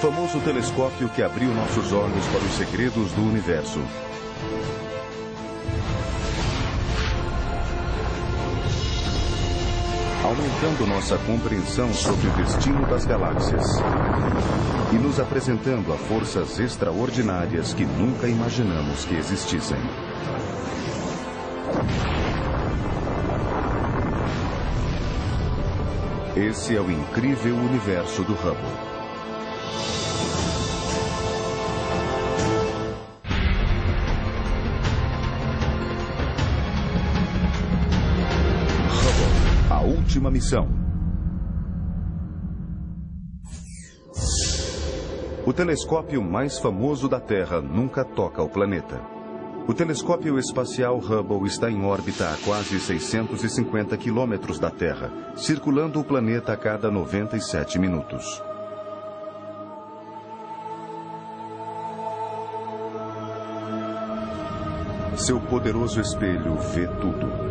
famoso telescópio que abriu nossos olhos para os segredos do universo. Aumentando nossa compreensão sobre o destino das galáxias e nos apresentando a forças extraordinárias que nunca imaginamos que existissem. Esse é o incrível universo do Hubble. Última missão. O telescópio mais famoso da Terra nunca toca o planeta. O telescópio espacial Hubble está em órbita a quase 650 quilômetros da Terra, circulando o planeta a cada 97 minutos. Seu poderoso espelho vê tudo.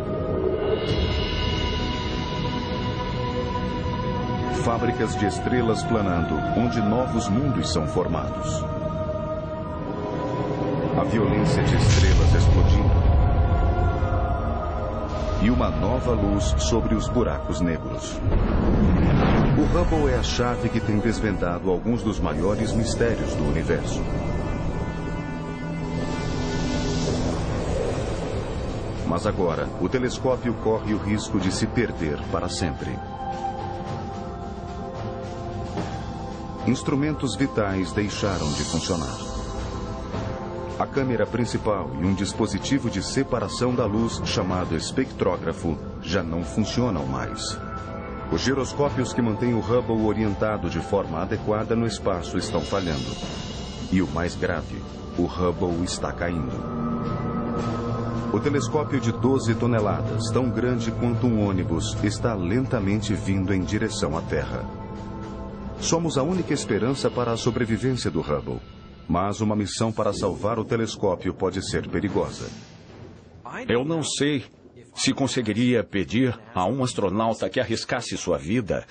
Fábricas de estrelas planando, onde novos mundos são formados. A violência de estrelas explodindo. E uma nova luz sobre os buracos negros. O Hubble é a chave que tem desvendado alguns dos maiores mistérios do universo. Mas agora, o telescópio corre o risco de se perder para sempre. Instrumentos vitais deixaram de funcionar. A câmera principal e um dispositivo de separação da luz chamado espectrógrafo já não funcionam mais. Os giroscópios que mantêm o Hubble orientado de forma adequada no espaço estão falhando. E o mais grave, o Hubble está caindo. O telescópio de 12 toneladas, tão grande quanto um ônibus, está lentamente vindo em direção à Terra. Somos a única esperança para a sobrevivência do Hubble. Mas uma missão para salvar o telescópio pode ser perigosa. Eu não sei se conseguiria pedir a um astronauta que arriscasse sua vida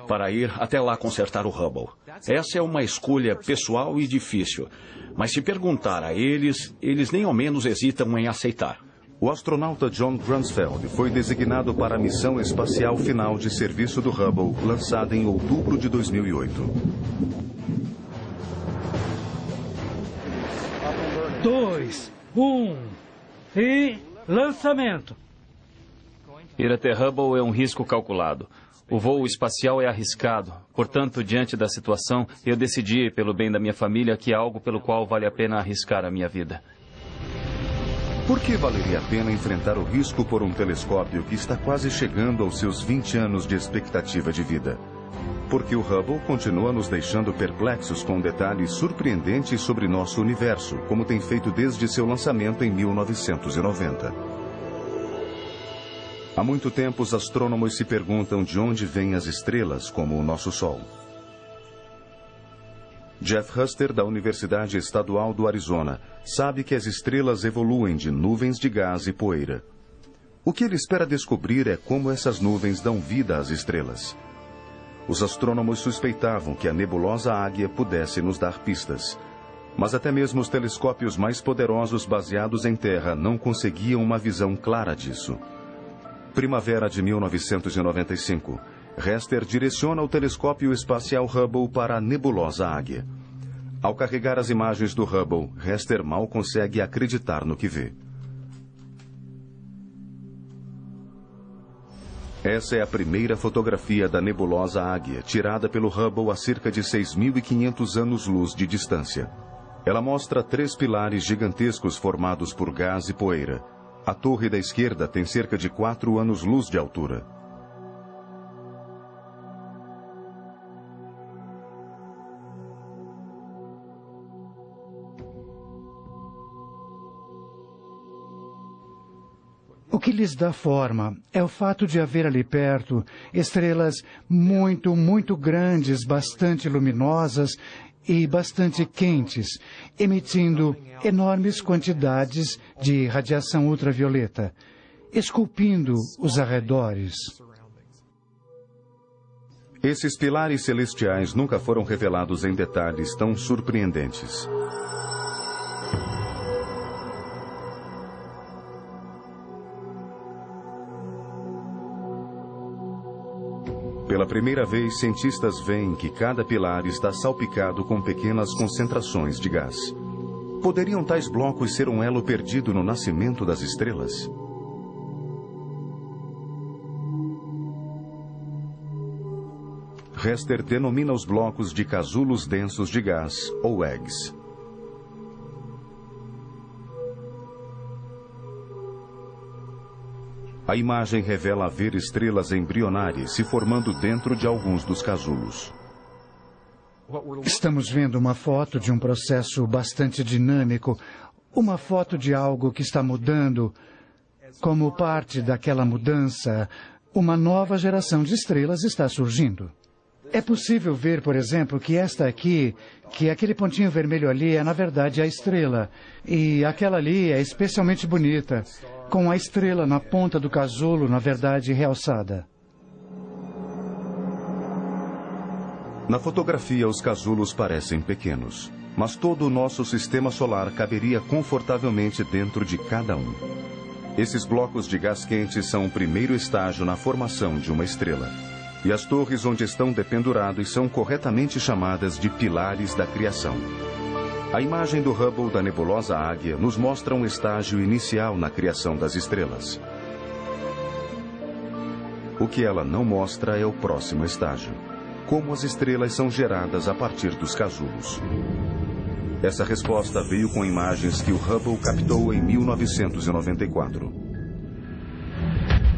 para ir até lá consertar o Hubble. Essa é uma escolha pessoal e difícil. Mas se perguntar a eles, eles nem ao menos hesitam em aceitar. O astronauta John Grunsfeld foi designado para a missão espacial final de serviço do Hubble, lançada em outubro de 2008. 2, 1 e lançamento. Ir até Hubble é um risco calculado. O voo espacial é arriscado. Portanto, diante da situação, eu decidi, pelo bem da minha família, que é algo pelo qual vale a pena arriscar a minha vida. Por que valeria a pena enfrentar o risco por um telescópio que está quase chegando aos seus 20 anos de expectativa de vida? Porque o Hubble continua nos deixando perplexos com detalhes surpreendentes sobre nosso universo, como tem feito desde seu lançamento em 1990. Há muito tempo, os astrônomos se perguntam de onde vêm as estrelas, como o nosso Sol. Jeff Huster, da Universidade Estadual do Arizona, sabe que as estrelas evoluem de nuvens de gás e poeira. O que ele espera descobrir é como essas nuvens dão vida às estrelas. Os astrônomos suspeitavam que a nebulosa Águia pudesse nos dar pistas. Mas até mesmo os telescópios mais poderosos baseados em terra não conseguiam uma visão clara disso. Primavera de 1995. Hester direciona o telescópio espacial Hubble para a nebulosa Águia. Ao carregar as imagens do Hubble, Hester mal consegue acreditar no que vê. Essa é a primeira fotografia da nebulosa Águia, tirada pelo Hubble a cerca de 6.500 anos-luz de distância. Ela mostra 3 pilares gigantescos formados por gás e poeira. A torre da esquerda tem cerca de 4 anos-luz de altura. O que lhes dá forma é o fato de haver ali perto estrelas muito, muito grandes, bastante luminosas e bastante quentes, emitindo enormes quantidades de radiação ultravioleta, esculpindo os arredores. Esses pilares celestiais nunca foram revelados em detalhes tão surpreendentes. Pela primeira vez, cientistas veem que cada pilar está salpicado com pequenas concentrações de gás. Poderiam tais blocos ser um elo perdido no nascimento das estrelas? Hester denomina os blocos de casulos densos de gás, ou eggs. A imagem revela haver estrelas embrionárias se formando dentro de alguns dos casulos. Estamos vendo uma foto de um processo bastante dinâmico, uma foto de algo que está mudando. Como parte daquela mudança, uma nova geração de estrelas está surgindo. É possível ver, por exemplo, que esta aqui, que aquele pontinho vermelho ali é, na verdade, a estrela. E aquela ali é especialmente bonita, com a estrela na ponta do casulo, na verdade, realçada. Na fotografia, os casulos parecem pequenos, mas todo o nosso sistema solar caberia confortavelmente dentro de cada um. Esses blocos de gás quente são o primeiro estágio na formação de uma estrela. E as torres onde estão dependurados são corretamente chamadas de pilares da criação. A imagem do Hubble da nebulosa Águia nos mostra um estágio inicial na criação das estrelas. O que ela não mostra é o próximo estágio: como as estrelas são geradas a partir dos casulos. Essa resposta veio com imagens que o Hubble captou em 1994.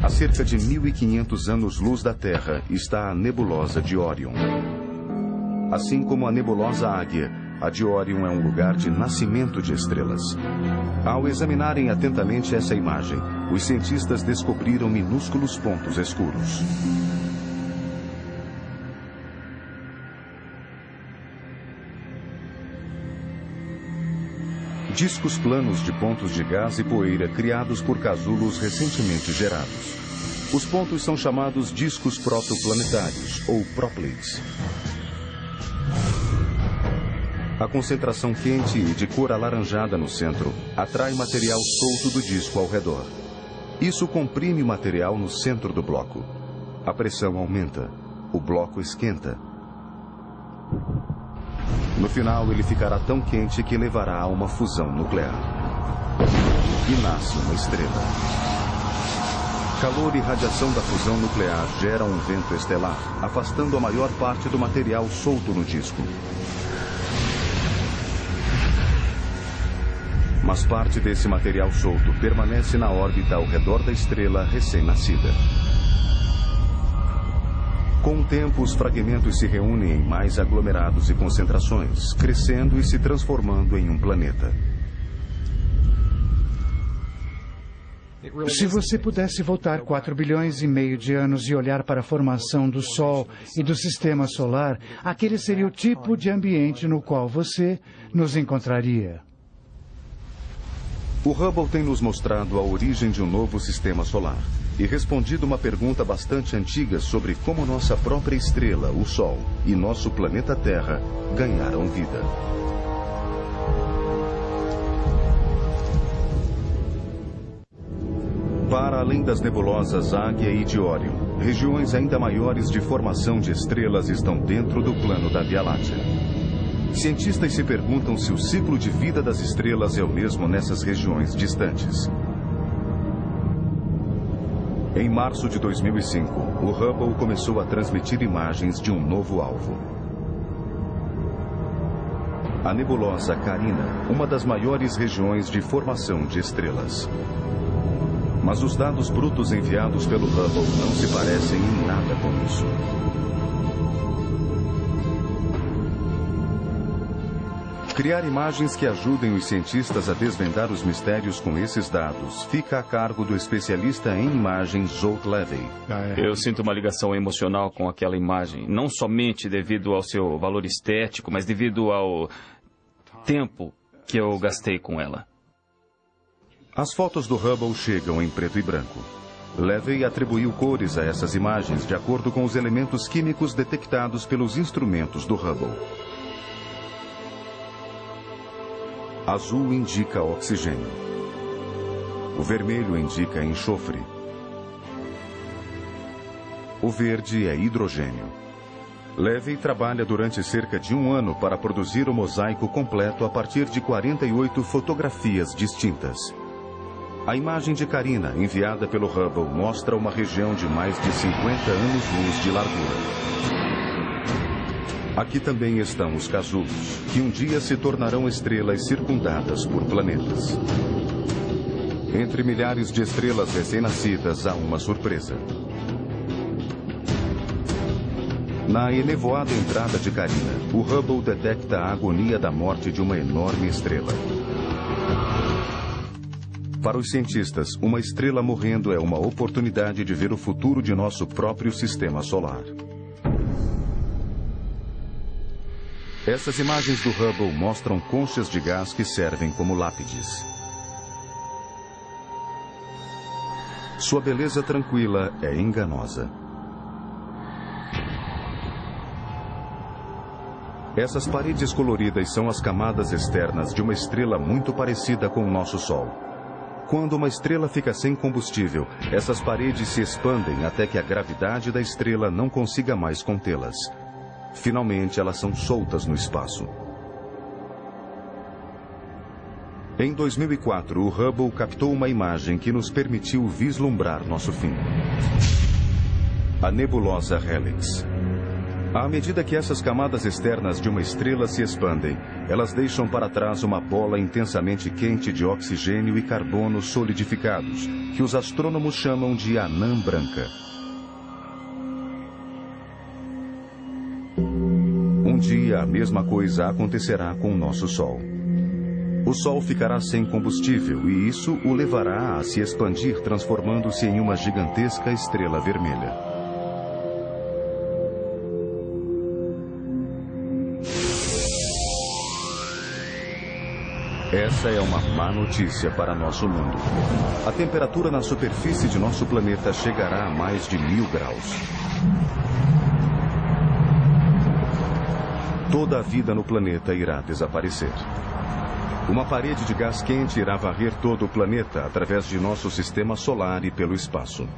A cerca de 1.500 anos-luz da Terra está a nebulosa de Órion. Assim como a nebulosa Águia, a de Órion é um lugar de nascimento de estrelas. Ao examinarem atentamente essa imagem, os cientistas descobriram minúsculos pontos escuros. Discos planos de pontos de gás e poeira criados por casulos recentemente gerados. Os pontos são chamados discos protoplanetários, ou proplyds. A concentração quente e de cor alaranjada no centro atrai material solto do disco ao redor. Isso comprime o material no centro do bloco. A pressão aumenta. O bloco esquenta. No final, ele ficará tão quente que levará a uma fusão nuclear. E nasce uma estrela. Calor e radiação da fusão nuclear geram um vento estelar, afastando a maior parte do material solto no disco. Mas parte desse material solto permanece na órbita ao redor da estrela recém-nascida. Com o tempo, os fragmentos se reúnem em mais aglomerados e concentrações, crescendo e se transformando em um planeta. Se você pudesse voltar 4 bilhões e meio de anos e olhar para a formação do Sol e do Sistema Solar, aquele seria o tipo de ambiente no qual você nos encontraria. O Hubble tem nos mostrado a origem de um novo sistema solar e respondido uma pergunta bastante antiga sobre como nossa própria estrela, o Sol, e nosso planeta Terra ganharam vida. Para além das nebulosas Águia e de Órion, regiões ainda maiores de formação de estrelas estão dentro do plano da Via Láctea. Cientistas se perguntam se o ciclo de vida das estrelas é o mesmo nessas regiões distantes. Em março de 2005, o Hubble começou a transmitir imagens de um novo alvo. A nebulosa Carina, uma das maiores regiões de formação de estrelas. Mas os dados brutos enviados pelo Hubble não se parecem em nada com isso. Criar imagens que ajudem os cientistas a desvendar os mistérios com esses dados fica a cargo do especialista em imagens Zolt Levy. Eu sinto uma ligação emocional com aquela imagem, não somente devido ao seu valor estético, mas devido ao tempo que eu gastei com ela. As fotos do Hubble chegam em preto e branco. Levy atribuiu cores a essas imagens de acordo com os elementos químicos detectados pelos instrumentos do Hubble. Azul indica oxigênio. O vermelho indica enxofre. O verde é hidrogênio. Levy trabalha durante cerca de 1 ano para produzir o mosaico completo a partir de 48 fotografias distintas. A imagem de Carina, enviada pelo Hubble, mostra uma região de mais de 50 anos-luz de largura. Aqui também estão os casulos, que um dia se tornarão estrelas circundadas por planetas. Entre milhares de estrelas recém-nascidas há uma surpresa. Na enevoada entrada de Carina, o Hubble detecta a agonia da morte de uma enorme estrela. Para os cientistas, uma estrela morrendo é uma oportunidade de ver o futuro de nosso próprio sistema solar. Essas imagens do Hubble mostram conchas de gás que servem como lápides. Sua beleza tranquila é enganosa. Essas paredes coloridas são as camadas externas de uma estrela muito parecida com o nosso Sol. Quando uma estrela fica sem combustível, essas paredes se expandem até que a gravidade da estrela não consiga mais contê-las. Finalmente, elas são soltas no espaço. Em 2004, o Hubble captou uma imagem que nos permitiu vislumbrar nosso fim. A nebulosa Helix. À medida que essas camadas externas de uma estrela se expandem, elas deixam para trás uma bola intensamente quente de oxigênio e carbono solidificados, que os astrônomos chamam de anã branca. Um dia, a mesma coisa acontecerá com o nosso Sol. O Sol ficará sem combustível e isso o levará a se expandir, transformando-se em uma gigantesca estrela vermelha. Essa é uma má notícia para nosso mundo. A temperatura na superfície de nosso planeta chegará a mais de 1000 graus. Toda a vida no planeta irá desaparecer. Uma parede de gás quente irá varrer todo o planeta através de nosso sistema solar e pelo espaço.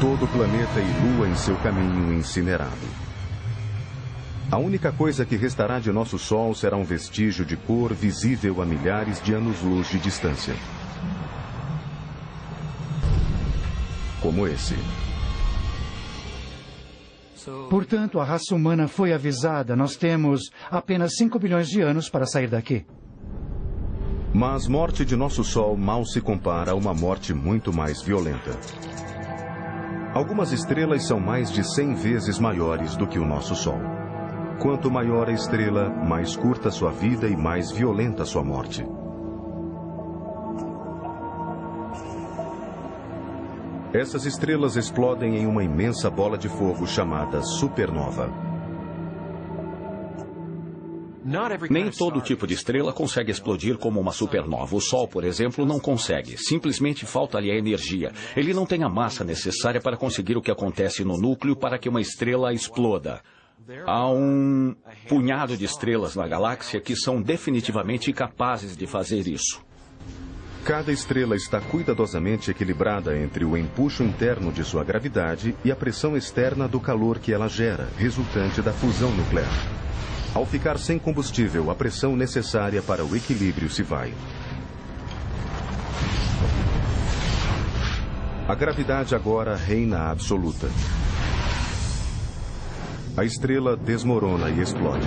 Todo o planeta e Lua em seu caminho incinerado. A única coisa que restará de nosso Sol será um vestígio de cor visível a milhares de anos-luz de distância. Como esse. Portanto, a raça humana foi avisada. Nós temos apenas 5 bilhões de anos para sair daqui. Mas morte de nosso Sol mal se compara a uma morte muito mais violenta. Algumas estrelas são mais de 100 vezes maiores do que o nosso Sol. Quanto maior a estrela, mais curta sua vida e mais violenta sua morte. Essas estrelas explodem em uma imensa bola de fogo chamada supernova. Nem todo tipo de estrela consegue explodir como uma supernova. O Sol, por exemplo, não consegue. Simplesmente falta-lhe a energia. Ele não tem a massa necessária para conseguir o que acontece no núcleo para que uma estrela exploda. Há um punhado de estrelas na galáxia que são definitivamente capazes de fazer isso. Cada estrela está cuidadosamente equilibrada entre o empuxo interno de sua gravidade e a pressão externa do calor que ela gera, resultante da fusão nuclear. Ao ficar sem combustível, a pressão necessária para o equilíbrio se vai. A gravidade agora reina absoluta. A estrela desmorona e explode.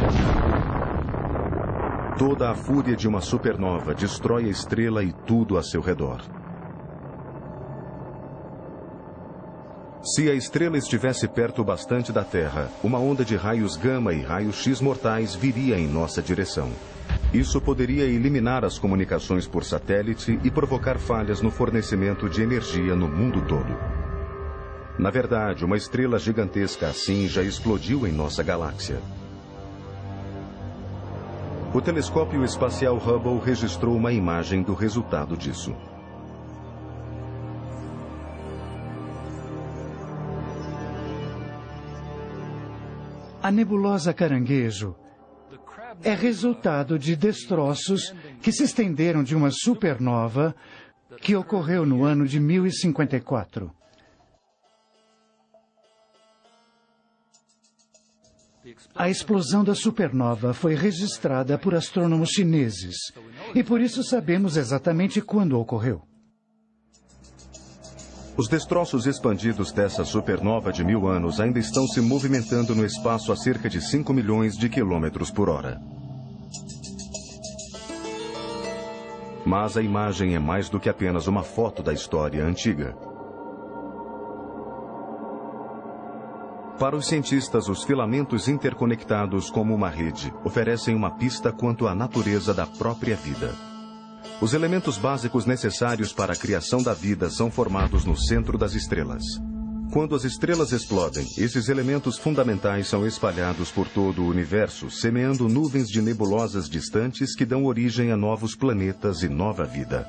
Toda a fúria de uma supernova destrói a estrela e tudo a seu redor. Se a estrela estivesse perto bastante da Terra, uma onda de raios gama e raios-x mortais viria em nossa direção. Isso poderia eliminar as comunicações por satélite e provocar falhas no fornecimento de energia no mundo todo. Na verdade, uma estrela gigantesca assim já explodiu em nossa galáxia. O telescópio espacial Hubble registrou uma imagem do resultado disso. A nebulosa Caranguejo é resultado de destroços que se estenderam de uma supernova que ocorreu no ano de 1054. A explosão da supernova foi registrada por astrônomos chineses e por isso sabemos exatamente quando ocorreu. Os destroços expandidos dessa supernova de 1000 anos ainda estão se movimentando no espaço a cerca de 5 milhões de quilômetros por hora. Mas a imagem é mais do que apenas uma foto da história antiga. Para os cientistas, os filamentos interconectados como uma rede oferecem uma pista quanto à natureza da própria vida. Os elementos básicos necessários para a criação da vida são formados no centro das estrelas. Quando as estrelas explodem, esses elementos fundamentais são espalhados por todo o universo, semeando nuvens de nebulosas distantes que dão origem a novos planetas e nova vida.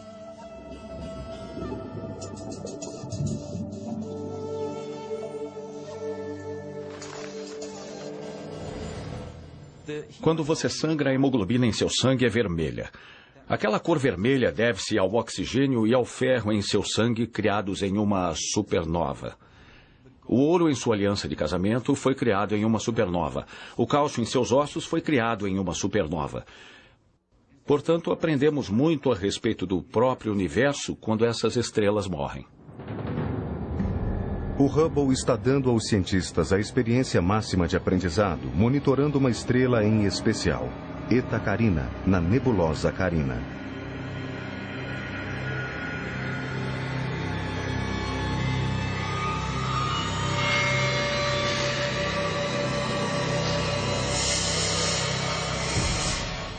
Quando você sangra, a hemoglobina em seu sangue é vermelha. Aquela cor vermelha deve-se ao oxigênio e ao ferro em seu sangue criados em uma supernova. O ouro em sua aliança de casamento foi criado em uma supernova. O cálcio em seus ossos foi criado em uma supernova. Portanto, aprendemos muito a respeito do próprio universo quando essas estrelas morrem. O Hubble está dando aos cientistas a experiência máxima de aprendizado, monitorando uma estrela em especial, Eta Carina, na nebulosa Carina.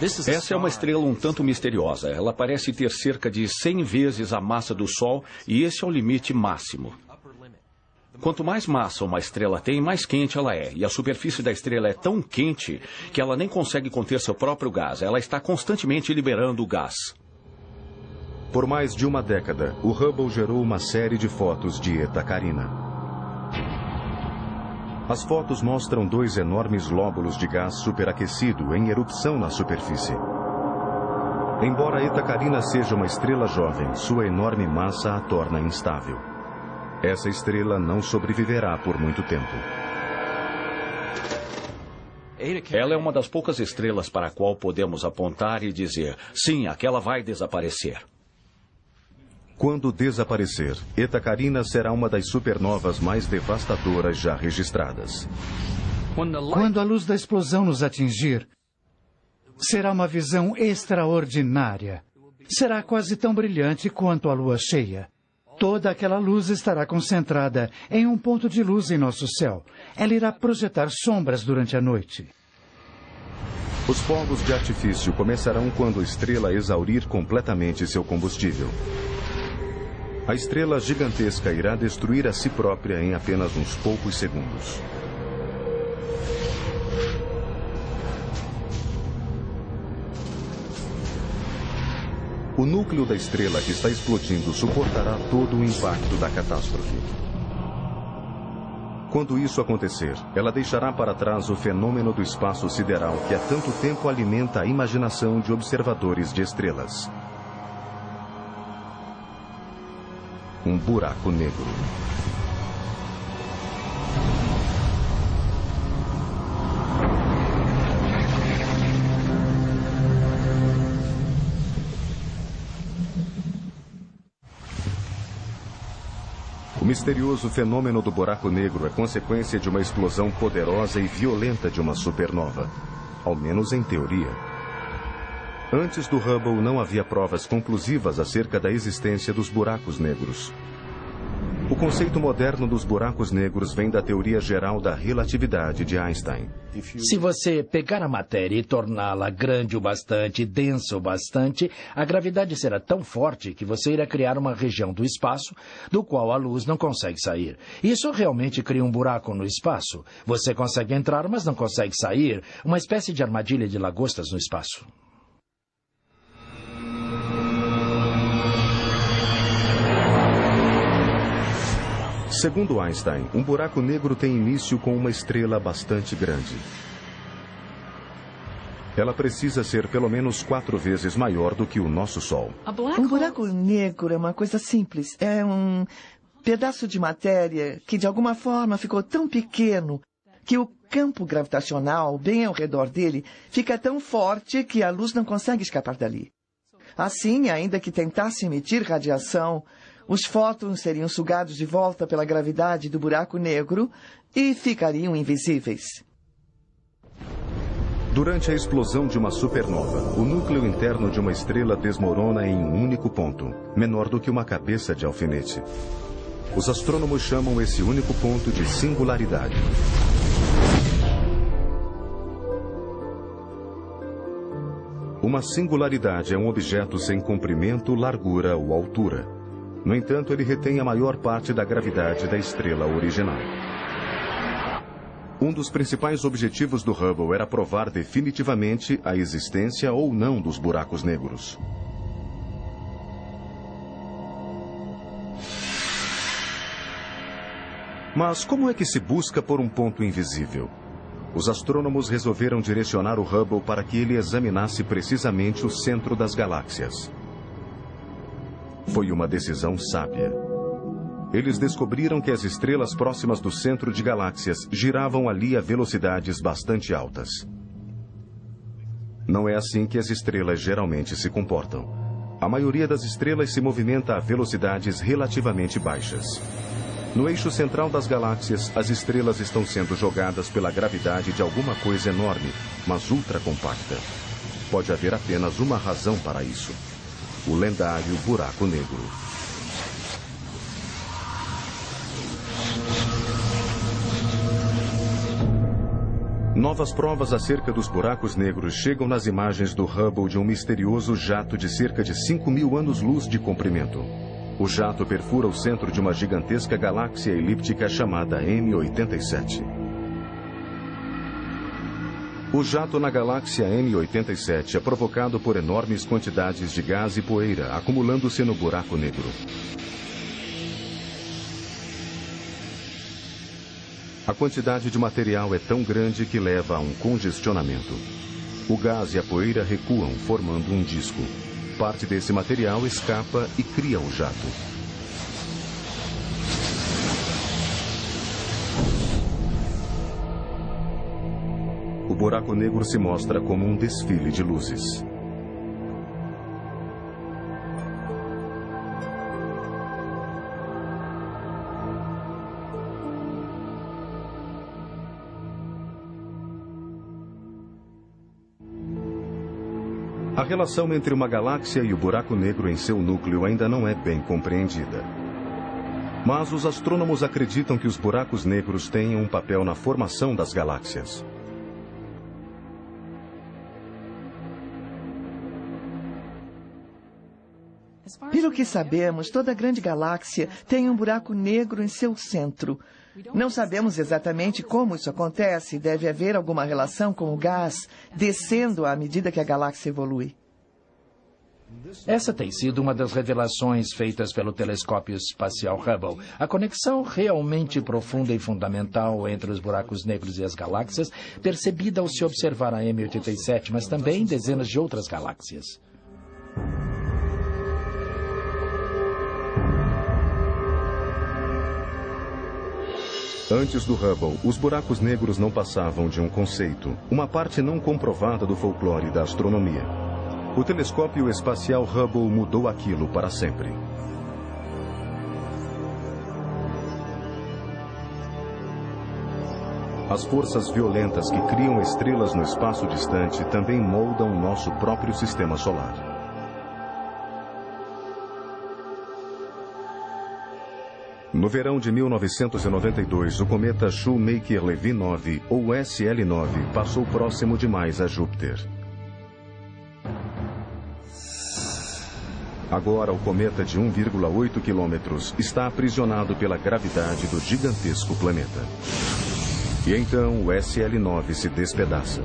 Essa é uma estrela um tanto misteriosa. Ela parece ter cerca de 100 vezes a massa do Sol e esse é o limite máximo. Quanto mais massa uma estrela tem, mais quente ela é. E a superfície da estrela é tão quente que ela nem consegue conter seu próprio gás. Ela está constantemente liberando o gás. Por mais de uma década, o Hubble gerou uma série de fotos de Eta Carina. As fotos mostram dois enormes lóbulos de gás superaquecido em erupção na superfície. Embora Eta Carina seja uma estrela jovem, sua enorme massa a torna instável. Essa estrela não sobreviverá por muito tempo. Ela é uma das poucas estrelas para a qual podemos apontar e dizer, sim, aquela vai desaparecer. Quando desaparecer, Eta Carina será uma das supernovas mais devastadoras já registradas. Quando a luz da explosão nos atingir, será uma visão extraordinária. Será quase tão brilhante quanto a lua cheia. Toda aquela luz estará concentrada em um ponto de luz em nosso céu. Ela irá projetar sombras durante a noite. Os fogos de artifício começarão quando a estrela exaurir completamente seu combustível. A estrela gigantesca irá destruir a si própria em apenas uns poucos segundos. O núcleo da estrela que está explodindo suportará todo o impacto da catástrofe. Quando isso acontecer, ela deixará para trás o fenômeno do espaço sideral que há tanto tempo alimenta a imaginação de observadores de estrelas. Um buraco negro. O misterioso fenômeno do buraco negro é consequência de uma explosão poderosa e violenta de uma supernova. Ao menos em teoria. Antes do Hubble não havia provas conclusivas acerca da existência dos buracos negros. O conceito moderno dos buracos negros vem da teoria geral da relatividade de Einstein. Se você pegar a matéria e torná-la grande o bastante, densa o bastante, a gravidade será tão forte que você irá criar uma região do espaço do qual a luz não consegue sair. Isso realmente cria um buraco no espaço. Você consegue entrar, mas não consegue sair. Uma espécie de armadilha de lagostas no espaço. Segundo Einstein, um buraco negro tem início com uma estrela bastante grande. Ela precisa ser pelo menos 4 vezes maior do que o nosso Sol. Um buraco negro é uma coisa simples. É um pedaço de matéria que de alguma forma ficou tão pequeno que o campo gravitacional bem ao redor dele fica tão forte que a luz não consegue escapar dali. Assim, ainda que tentasse emitir radiação, os fótons seriam sugados de volta pela gravidade do buraco negro e ficariam invisíveis. Durante a explosão de uma supernova, o núcleo interno de uma estrela desmorona em um único ponto, menor do que uma cabeça de alfinete. Os astrônomos chamam esse único ponto de singularidade. Uma singularidade é um objeto sem comprimento, largura ou altura. No entanto, ele retém a maior parte da gravidade da estrela original. Um dos principais objetivos do Hubble era provar definitivamente a existência ou não dos buracos negros. Mas como é que se busca por um ponto invisível? Os astrônomos resolveram direcionar o Hubble para que ele examinasse precisamente o centro das galáxias. Foi uma decisão sábia. Eles descobriram que as estrelas próximas do centro de galáxias giravam ali a velocidades bastante altas. Não é assim que as estrelas geralmente se comportam. A maioria das estrelas se movimenta a velocidades relativamente baixas. No eixo central das galáxias, as estrelas estão sendo jogadas pela gravidade de alguma coisa enorme, mas ultra compacta. Pode haver apenas uma razão para isso: o lendário buraco negro. Novas provas acerca dos buracos negros chegam nas imagens do Hubble de um misterioso jato de cerca de 5.000 anos-luz de comprimento. O jato perfura o centro de uma gigantesca galáxia elíptica chamada M87. O jato na galáxia M87 é provocado por enormes quantidades de gás e poeira acumulando-se no buraco negro. A quantidade de material é tão grande que leva a um congestionamento. O gás e a poeira recuam, formando um disco. Parte desse material escapa e cria o jato. O buraco negro se mostra como um desfile de luzes. A relação entre uma galáxia e o buraco negro em seu núcleo ainda não é bem compreendida. Mas os astrônomos acreditam que os buracos negros tenham um papel na formação das galáxias. Pelo que sabemos, toda grande galáxia tem um buraco negro em seu centro. Não sabemos exatamente como isso acontece. Deve haver alguma relação com o gás descendo à medida que a galáxia evolui. Essa tem sido uma das revelações feitas pelo telescópio espacial Hubble. A conexão realmente profunda e fundamental entre os buracos negros e as galáxias, percebida ao se observar a M87, mas também dezenas de outras galáxias. Antes do Hubble, os buracos negros não passavam de um conceito, uma parte não comprovada do folclore da astronomia. O telescópio espacial Hubble mudou aquilo para sempre. As forças violentas que criam estrelas no espaço distante também moldam o nosso próprio sistema solar. No verão de 1992, o cometa Shoemaker-Levy 9, ou SL9, passou próximo demais a Júpiter. Agora, o cometa de 1,8 quilômetros está aprisionado pela gravidade do gigantesco planeta. E então o SL9 se despedaça.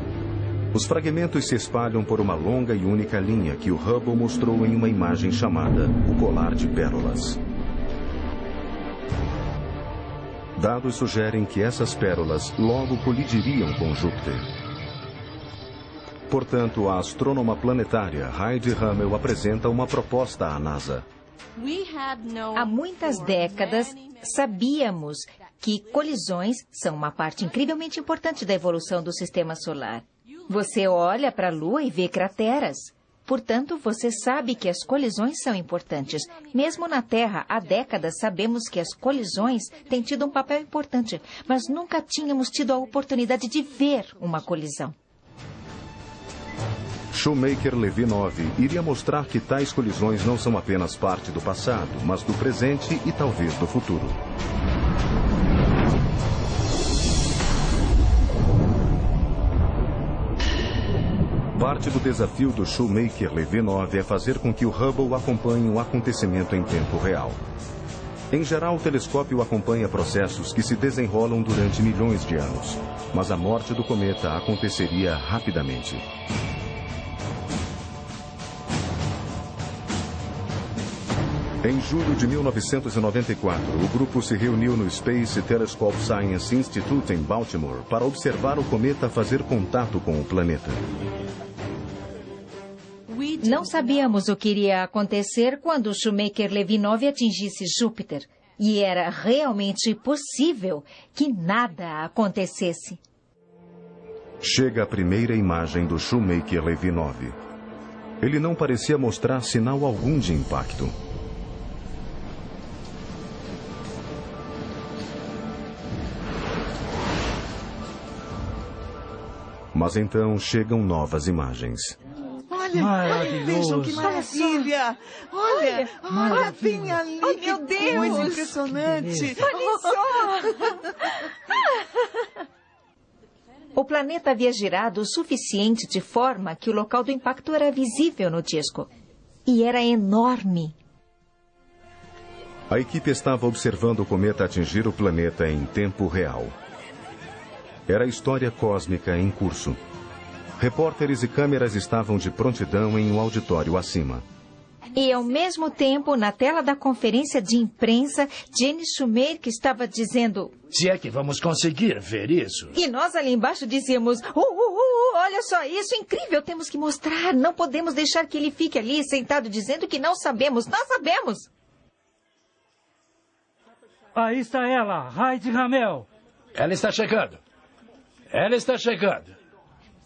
Os fragmentos se espalham por uma longa e única linha que o Hubble mostrou em uma imagem chamada o Colar de Pérolas. Dados sugerem que essas pérolas logo colidiriam com Júpiter. Portanto, a astrônoma planetária Heidi Hammel apresenta uma proposta à NASA. Há muitas décadas, sabíamos que colisões são uma parte incrivelmente importante da evolução do sistema solar. Você olha para a Lua e vê crateras. Portanto, você sabe que as colisões são importantes. Mesmo na Terra, há décadas, sabemos que as colisões têm tido um papel importante, mas nunca tínhamos tido a oportunidade de ver uma colisão. Shoemaker-Levy 9 iria mostrar que tais colisões não são apenas parte do passado, mas do presente e talvez do futuro. Parte do desafio do Shoemaker-Levy 9 é fazer com que o Hubble acompanhe um acontecimento em tempo real. Em geral, o telescópio acompanha processos que se desenrolam durante milhões de anos, mas a morte do cometa aconteceria rapidamente. Em julho de 1994, o grupo se reuniu no Space Telescope Science Institute em Baltimore para observar o cometa fazer contato com o planeta. Não sabíamos o que iria acontecer quando o Shoemaker-Levy 9 atingisse Júpiter. E era realmente possível que nada acontecesse. Chega a primeira imagem do Shoemaker-Levy 9. Ele não parecia mostrar sinal algum de impacto. Mas então chegam novas imagens. Olha, vejam que maravilha! Olha bem ali, oh, meu Deus! Coisa impressionante! Olha só! O planeta havia girado o suficiente de forma que o local do impacto era visível no disco. E era enorme. A equipe estava observando o cometa atingir o planeta em tempo real. Era a história cósmica em curso. Repórteres e câmeras estavam de prontidão em um auditório acima. E, ao mesmo tempo, na tela da conferência de imprensa, Jenny Shoemaker estava dizendo... Se é que vamos conseguir ver isso. E nós ali embaixo dizíamos... olha só isso, incrível, temos que mostrar. Não podemos deixar que ele fique ali sentado dizendo que não sabemos. Nós sabemos. Aí está ela, Heidi Hammel. Ela está chegando. Ela está chegando.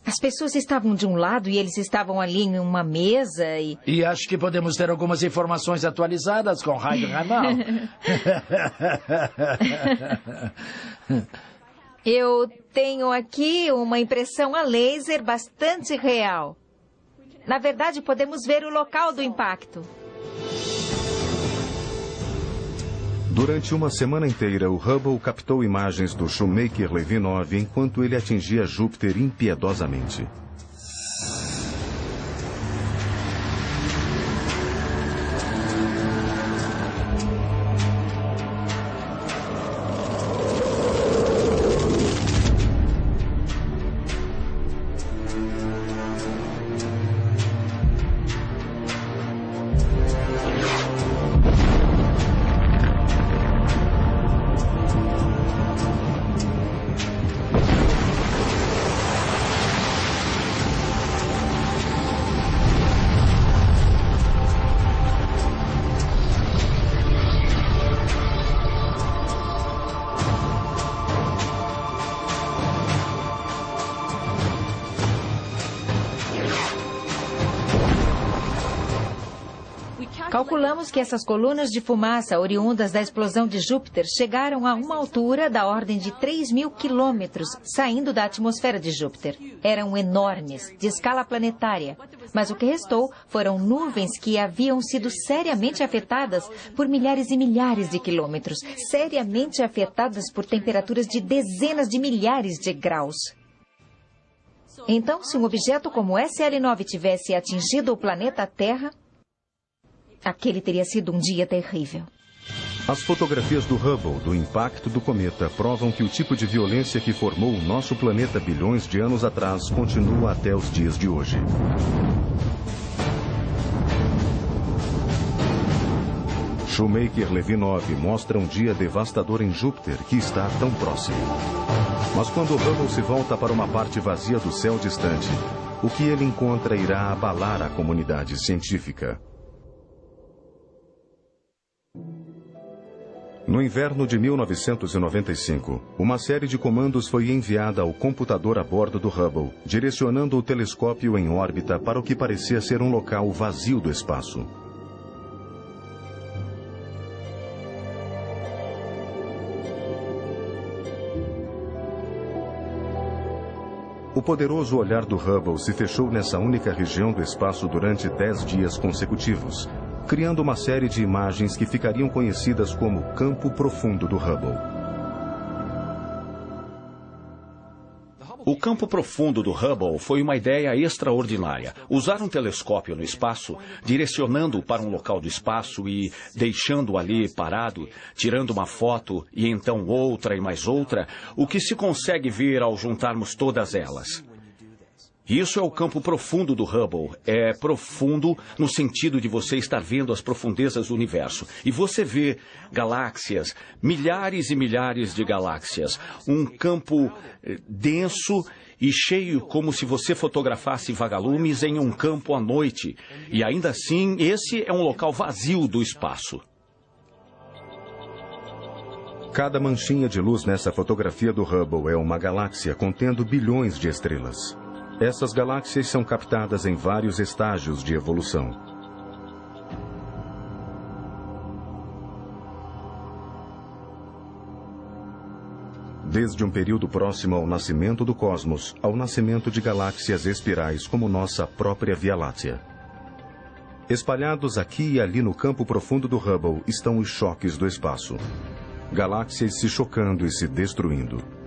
As pessoas estavam de um lado e eles estavam ali em uma mesa e... E acho que podemos ter algumas informações atualizadas com Heidi Hammel. Eu tenho aqui uma impressão a laser bastante real. Na verdade, podemos ver o local do impacto. Durante uma semana inteira, o Hubble captou imagens do Shoemaker-Levy 9 enquanto ele atingia Júpiter impiedosamente. Calculamos que essas colunas de fumaça oriundas da explosão de Júpiter chegaram a uma altura da ordem de 3.000 quilômetros, saindo da atmosfera de Júpiter. Eram enormes, de escala planetária. Mas o que restou foram nuvens que haviam sido seriamente afetadas por milhares e milhares de quilômetros, seriamente afetadas por temperaturas de dezenas de milhares de graus. Então, se um objeto como SL9 tivesse atingido o planeta Terra, aquele teria sido um dia terrível. As fotografias do Hubble do impacto do cometa provam que o tipo de violência que formou o nosso planeta bilhões de anos atrás continua até os dias de hoje. Shoemaker-Levy 9 mostra um dia devastador em Júpiter que está tão próximo. Mas quando o Hubble se volta para uma parte vazia do céu distante, o que ele encontra irá abalar a comunidade científica. No inverno de 1995, uma série de comandos foi enviada ao computador a bordo do Hubble, direcionando o telescópio em órbita para o que parecia ser um local vazio do espaço. O poderoso olhar do Hubble se fechou nessa única região do espaço durante 10 dias consecutivos, criando uma série de imagens que ficariam conhecidas como Campo Profundo do Hubble. O campo profundo do Hubble foi uma ideia extraordinária. Usar um telescópio no espaço, direcionando-o para um local do espaço e deixando-o ali parado, tirando uma foto e então outra e mais outra, o que se consegue ver ao juntarmos todas elas. Isso é o campo profundo do Hubble. É profundo no sentido de você estar vendo as profundezas do universo. E você vê galáxias, milhares e milhares de galáxias. Um campo denso e cheio como se você fotografasse vagalumes em um campo à noite. E ainda assim, esse é um local vazio do espaço. Cada manchinha de luz nessa fotografia do Hubble é uma galáxia contendo bilhões de estrelas. Essas galáxias são captadas em vários estágios de evolução. Desde um período próximo ao nascimento do cosmos, ao nascimento de galáxias espirais como nossa própria Via Láctea. Espalhados aqui e ali no campo profundo do Hubble estão os choques do espaço. Galáxias se chocando e se destruindo.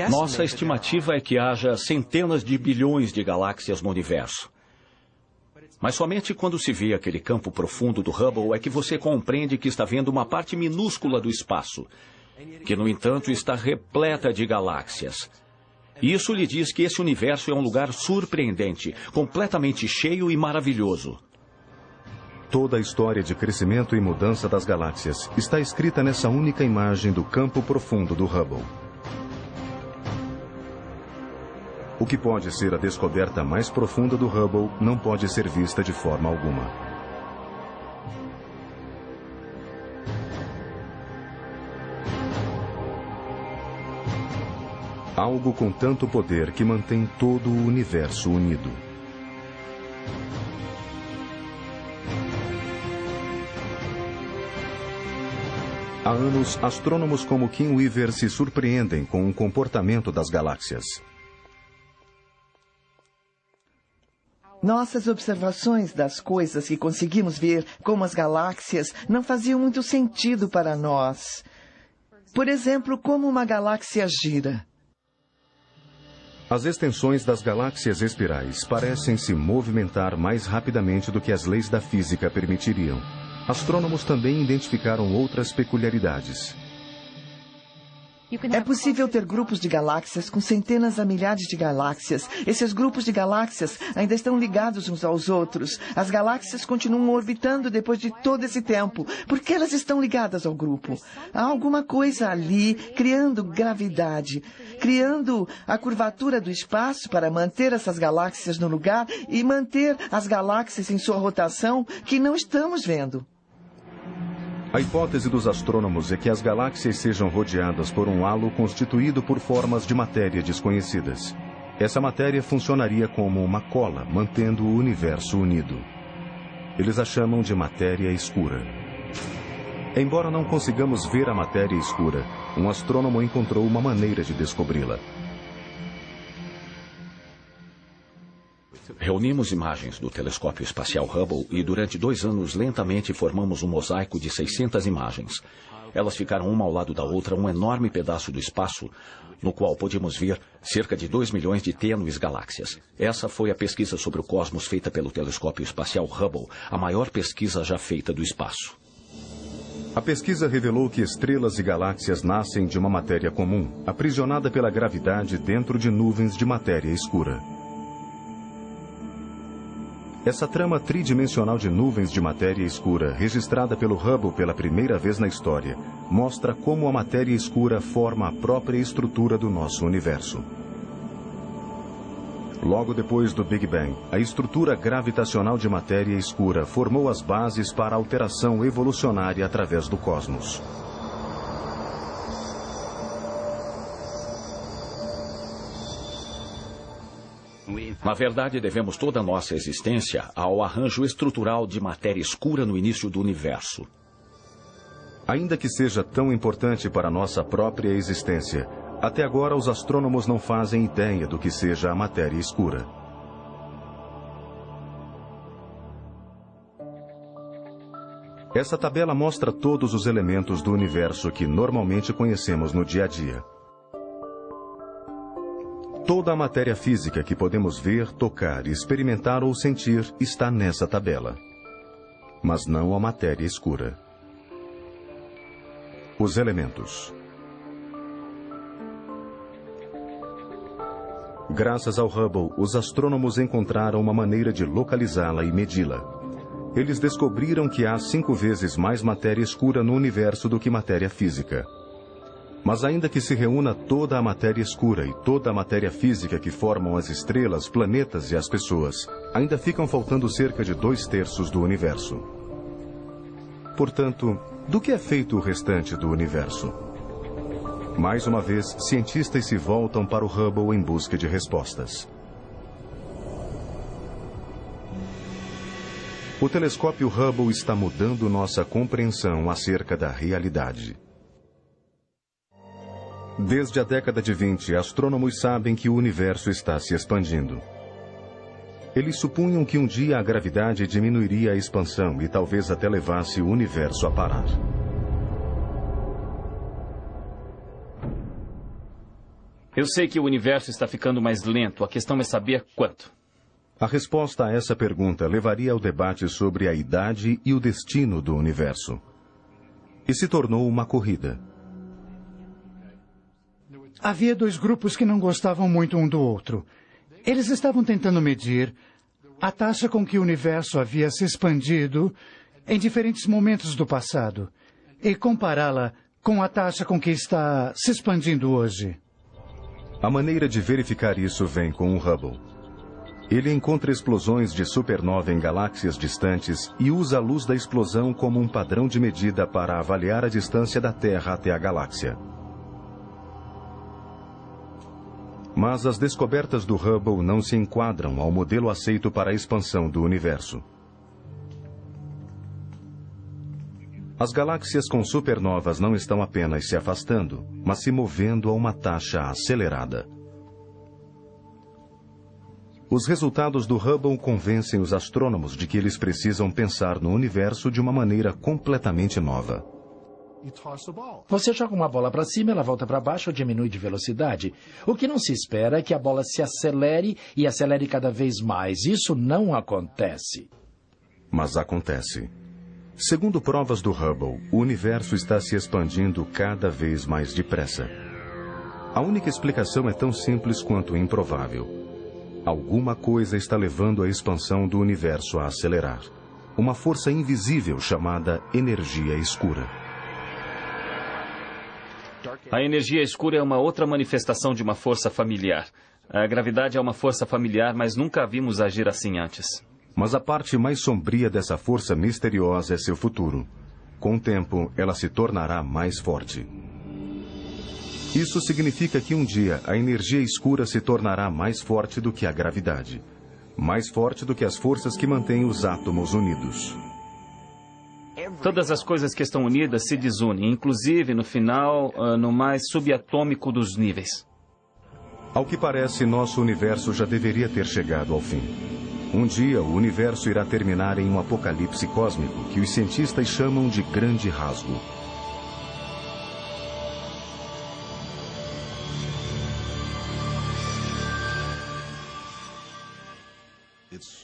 Nossa estimativa é que haja centenas de bilhões de galáxias no universo. Mas somente quando se vê aquele campo profundo do Hubble é que você compreende que está vendo uma parte minúscula do espaço, que, no entanto, está repleta de galáxias. E isso lhe diz que esse universo é um lugar surpreendente, completamente cheio e maravilhoso. Toda a história de crescimento e mudança das galáxias está escrita nessa única imagem do campo profundo do Hubble. O que pode ser a descoberta mais profunda do Hubble não pode ser vista de forma alguma. Algo com tanto poder que mantém todo o universo unido. Há anos, astrônomos como Kim Weaver se surpreendem com o comportamento das galáxias. Nossas observações das coisas que conseguimos ver, como as galáxias, não faziam muito sentido para nós. Por exemplo, como uma galáxia gira. As extensões das galáxias espirais parecem se movimentar mais rapidamente do que as leis da física permitiriam. Astrônomos também identificaram outras peculiaridades. É possível ter grupos de galáxias com centenas a milhares de galáxias. Esses grupos de galáxias ainda estão ligados uns aos outros. As galáxias continuam orbitando depois de todo esse tempo. Por que elas estão ligadas ao grupo? Há alguma coisa ali criando gravidade, criando a curvatura do espaço para manter essas galáxias no lugar e manter as galáxias em sua rotação que não estamos vendo. A hipótese dos astrônomos é que as galáxias sejam rodeadas por um halo constituído por formas de matéria desconhecidas. Essa matéria funcionaria como uma cola, mantendo o universo unido. Eles a chamam de matéria escura. Embora não consigamos ver a matéria escura, um astrônomo encontrou uma maneira de descobri-la. Reunimos imagens do telescópio espacial Hubble e durante 2 anos lentamente formamos um mosaico de 600 imagens. Elas ficaram uma ao lado da outra, um enorme pedaço do espaço, no qual podíamos ver cerca de 2 milhões de tênues galáxias. Essa foi a pesquisa sobre o cosmos feita pelo telescópio espacial Hubble, a maior pesquisa já feita do espaço. A pesquisa revelou que estrelas e galáxias nascem de uma matéria comum, aprisionada pela gravidade dentro de nuvens de matéria escura. Essa trama tridimensional de nuvens de matéria escura, registrada pelo Hubble pela primeira vez na história, mostra como a matéria escura forma a própria estrutura do nosso universo. Logo depois do Big Bang, a estrutura gravitacional de matéria escura formou as bases para a alteração evolucionária através do cosmos. Na verdade, devemos toda a nossa existência ao arranjo estrutural de matéria escura no início do universo. Ainda que seja tão importante para a nossa própria existência, até agora os astrônomos não fazem ideia do que seja a matéria escura. Essa tabela mostra todos os elementos do universo que normalmente conhecemos no dia a dia. Toda a matéria física que podemos ver, tocar, experimentar ou sentir está nessa tabela. Mas não a matéria escura. Os elementos. Graças ao Hubble, os astrônomos encontraram uma maneira de localizá-la e medi-la. Eles descobriram que há 5 vezes mais matéria escura no universo do que matéria física. Mas ainda que se reúna toda a matéria escura e toda a matéria física que formam as estrelas, planetas e as pessoas, ainda ficam faltando cerca de 2/3 do universo. Portanto, do que é feito o restante do universo? Mais uma vez, cientistas se voltam para o Hubble em busca de respostas. O telescópio Hubble está mudando nossa compreensão acerca da realidade. Desde a década de 20, astrônomos sabem que o universo está se expandindo. Eles supunham que um dia a gravidade diminuiria a expansão e talvez até levasse o universo a parar. Eu sei que o universo está ficando mais lento. A questão é saber quanto. A resposta a essa pergunta levaria ao debate sobre a idade e o destino do universo. E se tornou uma corrida. Havia 2 grupos que não gostavam muito um do outro. Eles estavam tentando medir a taxa com que o universo havia se expandido em diferentes momentos do passado e compará-la com a taxa com que está se expandindo hoje. A maneira de verificar isso vem com o Hubble. Ele encontra explosões de supernova em galáxias distantes e usa a luz da explosão como um padrão de medida para avaliar a distância da Terra até a galáxia. Mas as descobertas do Hubble não se enquadram ao modelo aceito para a expansão do universo. As galáxias com supernovas não estão apenas se afastando, mas se movendo a uma taxa acelerada. Os resultados do Hubble convencem os astrônomos de que eles precisam pensar no universo de uma maneira completamente nova. Você joga uma bola para cima, ela volta para baixo ou diminui de velocidade. O que não se espera é que a bola se acelere e acelere cada vez mais. Isso não acontece. Mas acontece. Segundo provas do Hubble, o universo está se expandindo cada vez mais depressa. A única explicação é tão simples quanto improvável. Alguma coisa está levando a expansão do universo a acelerar. Uma força invisível chamada energia escura. A energia escura é uma outra manifestação de uma força familiar. A gravidade é uma força familiar, mas nunca a vimos agir assim antes. Mas a parte mais sombria dessa força misteriosa é seu futuro. Com o tempo, ela se tornará mais forte. Isso significa que um dia a energia escura se tornará mais forte do que a gravidade. Mais forte do que as forças que mantêm os átomos unidos. Todas as coisas que estão unidas se desunem, inclusive, no final, no mais subatômico dos níveis. Ao que parece, nosso universo já deveria ter chegado ao fim. Um dia, o universo irá terminar em um apocalipse cósmico que os cientistas chamam de Grande Rasgo.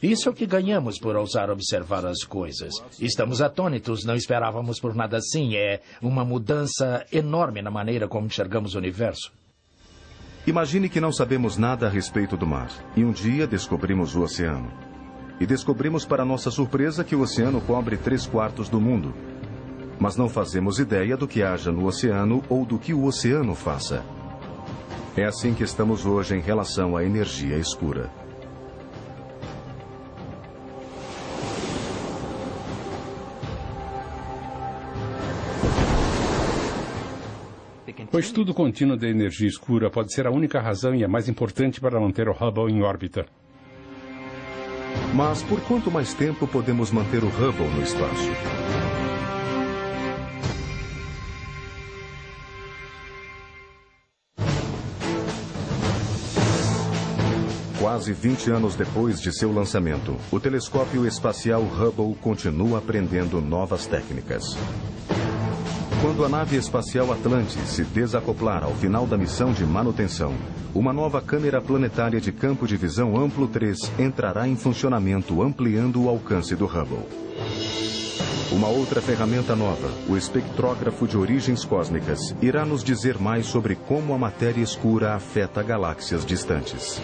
Isso é o que ganhamos por ousar observar as coisas. Estamos atônitos, não esperávamos por nada assim. É uma mudança enorme na maneira como enxergamos o universo. Imagine que não sabemos nada a respeito do mar. E um dia descobrimos o oceano. E descobrimos, para nossa surpresa, que o oceano cobre 3/4 do mundo. Mas não fazemos ideia do que haja no oceano ou do que o oceano faça. É assim que estamos hoje em relação à energia escura. O estudo contínuo da energia escura pode ser a única razão e a mais importante para manter o Hubble em órbita. Mas por quanto mais tempo podemos manter o Hubble no espaço? Quase 20 anos depois de seu lançamento, o telescópio espacial Hubble continua aprendendo novas técnicas. Quando a nave espacial Atlantis se desacoplar ao final da missão de manutenção, uma nova câmera planetária de campo de visão amplo 3 entrará em funcionamento, ampliando o alcance do Hubble. Uma outra ferramenta nova, o espectrógrafo de origens cósmicas, irá nos dizer mais sobre como a matéria escura afeta galáxias distantes.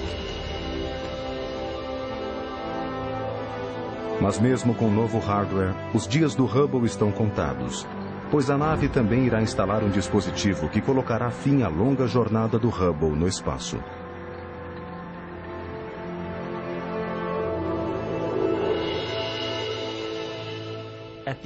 Mas mesmo com o novo hardware, os dias do Hubble estão contados. Pois a nave também irá instalar um dispositivo que colocará fim à longa jornada do Hubble no espaço.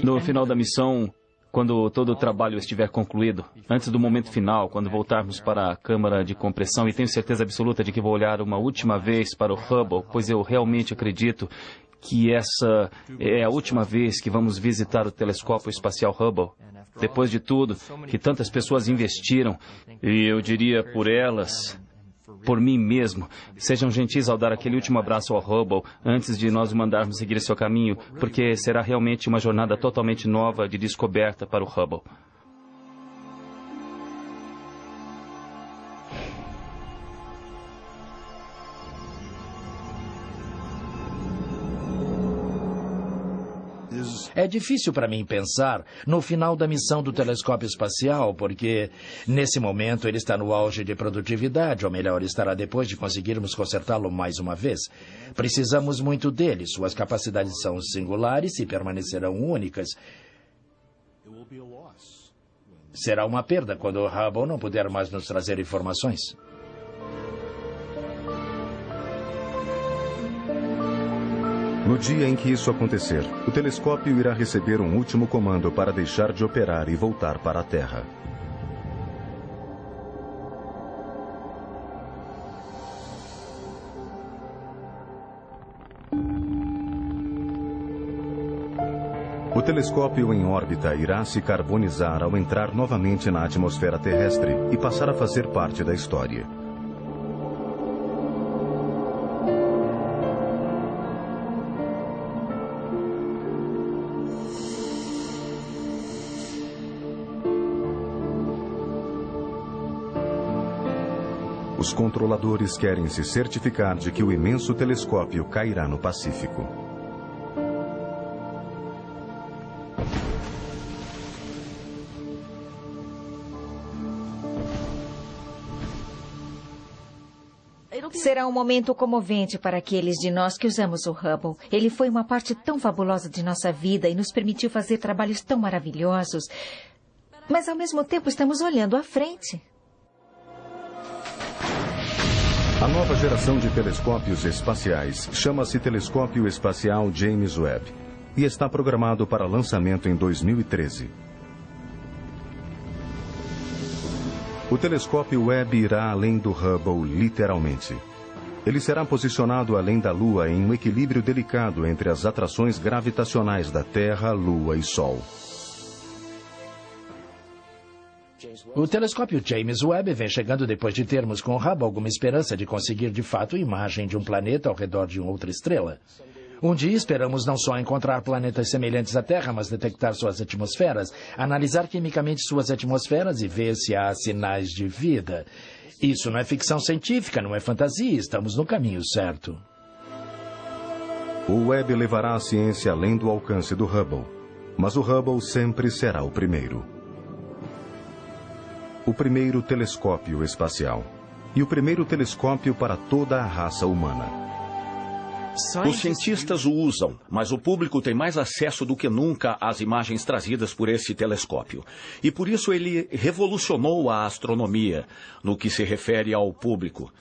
No final da missão, quando todo o trabalho estiver concluído, antes do momento final, quando voltarmos para a câmara de compressão, e tenho certeza absoluta de que vou olhar uma última vez para o Hubble, pois eu realmente acredito que essa é a última vez que vamos visitar o telescópio espacial Hubble. Depois de tudo, que tantas pessoas investiram, e eu diria por elas, por mim mesmo, sejam gentis ao dar aquele último abraço ao Hubble antes de nós o mandarmos seguir seu caminho, porque será realmente uma jornada totalmente nova de descoberta para o Hubble. É difícil para mim pensar no final da missão do telescópio espacial, porque nesse momento ele está no auge de produtividade, ou melhor, estará depois de conseguirmos consertá-lo mais uma vez. Precisamos muito dele, suas capacidades são singulares e permanecerão únicas. Será uma perda quando o Hubble não puder mais nos trazer informações. No dia em que isso acontecer, o telescópio irá receber um último comando para deixar de operar e voltar para a Terra. O telescópio em órbita irá se carbonizar ao entrar novamente na atmosfera terrestre e passar a fazer parte da história. Os controladores querem se certificar de que o imenso telescópio cairá no Pacífico. Será um momento comovente para aqueles de nós que usamos o Hubble. Ele foi uma parte tão fabulosa de nossa vida e nos permitiu fazer trabalhos tão maravilhosos. Mas, ao mesmo tempo, estamos olhando à frente. A nova geração de telescópios espaciais chama-se Telescópio Espacial James Webb e está programado para lançamento em 2013. O telescópio Webb irá além do Hubble, literalmente. Ele será posicionado além da Lua em um equilíbrio delicado entre as atrações gravitacionais da Terra, Lua e Sol. O telescópio James Webb vem chegando depois de termos com o Hubble alguma esperança de conseguir de fato imagem de um planeta ao redor de outra estrela. Um dia esperamos não só encontrar planetas semelhantes à Terra, mas detectar suas atmosferas, analisar quimicamente suas atmosferas e ver se há sinais de vida. Isso não é ficção científica, não é fantasia, estamos no caminho certo. O Webb levará a ciência além do alcance do Hubble, mas o Hubble sempre será o primeiro. O primeiro telescópio espacial. E o primeiro telescópio para toda a raça humana. Os cientistas o usam, mas o público tem mais acesso do que nunca às imagens trazidas por esse telescópio. E por isso ele revolucionou a astronomia no que se refere ao público.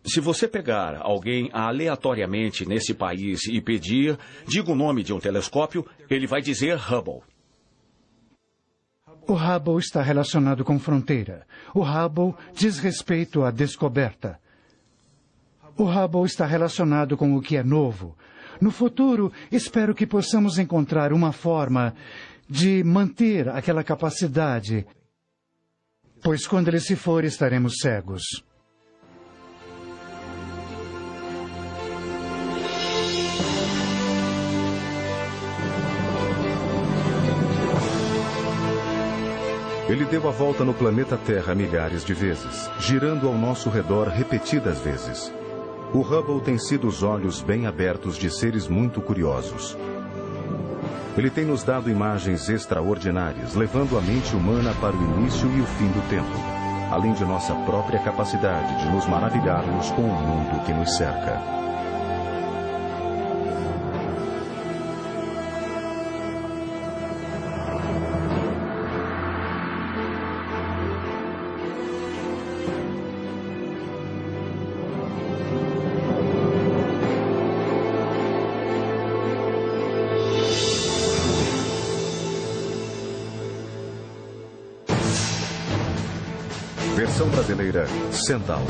Se você pegar alguém aleatoriamente nesse país e pedir, diga o nome de um telescópio, ele vai dizer Hubble. O Hubble está relacionado com fronteira. O Hubble diz respeito à descoberta. O Hubble está relacionado com o que é novo. No futuro, espero que possamos encontrar uma forma de manter aquela capacidade, pois quando ele se for, estaremos cegos. Ele deu a volta no planeta Terra milhares de vezes, girando ao nosso redor repetidas vezes. O Hubble tem sido os olhos bem abertos de seres muito curiosos. Ele tem nos dado imagens extraordinárias, levando a mente humana para o início e o fim do tempo, além de nossa própria capacidade de nos maravilharmos com o mundo que nos cerca. Versão brasileira, Centauro.